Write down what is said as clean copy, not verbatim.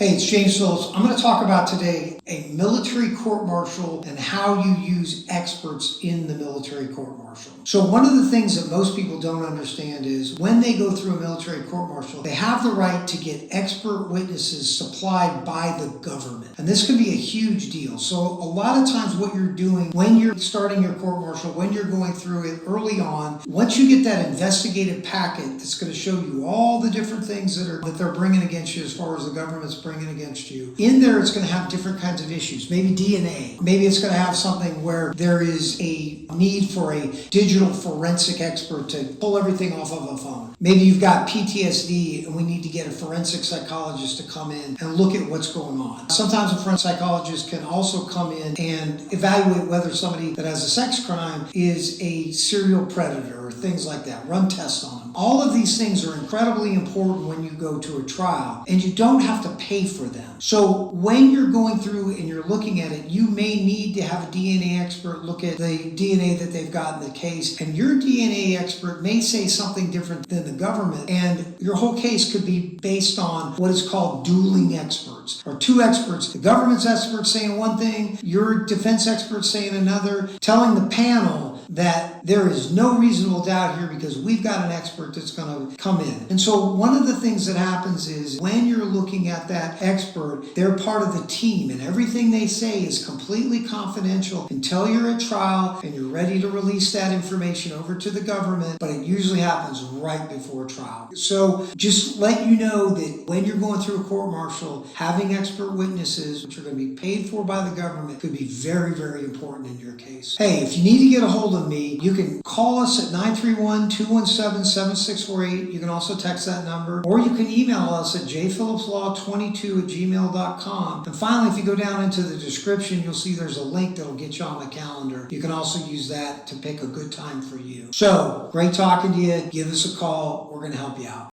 Hey, it's James Phillips. I'm going to talk about today a military court-martial and how you use experts in the military court-martial. So one of the things that most people don't understand is when they go through a military court-martial, they have the right to get expert witnesses supplied by the government. And this can be a huge deal. So a lot of times what you're doing when you're starting your court-martial, when you're going through it early on, once you get that investigative packet that's going to show you all the different things that they're bringing against you as far as the government's bringing against you, in there it's going to have different kinds of issues. Maybe DNA. Maybe it's going to have something where there is a need for a digital forensic expert to pull everything off of a phone. Maybe you've got PTSD and we need to get a forensic psychologist to come in and look at what's going on. Sometimes a forensic psychologist can also come in and evaluate whether somebody that has a sex crime is a serial predator or things like that. Run tests on them. All of these things are incredibly important when you go to a trial, and you don't have to pay for them. So when you're going through and you're looking at it, you may need to have a DNA expert look at the DNA that they've got in the case, and your DNA expert may say something different than the government, and your whole case could be based on what is called dueling experts, or two experts. The government's expert saying one thing, your defense expert saying another, telling the panel that there is no reasonable doubt here because we've got an expert that's going to come in. And so one of the things that happens is when you're looking at that expert, they're part of the team, and everything they say is completely confidential until you're at trial and you're ready to release that information over to the government, but it usually happens right before trial. So just let you know that when you're going through a court-martial, having expert witnesses, which are going to be paid for by the government, could be very, very important in your case. Hey, if you need to get a hold of me, you can call us at 931-217-7648. You can also text that number, or you can email us at jphillipslaw22@gmail.com. And finally, if you go down into the description, you'll see there's a link that'll get you on the calendar. You can also use that to pick a good time for you. So, great talking to you. Give us a call. We're going to help you out.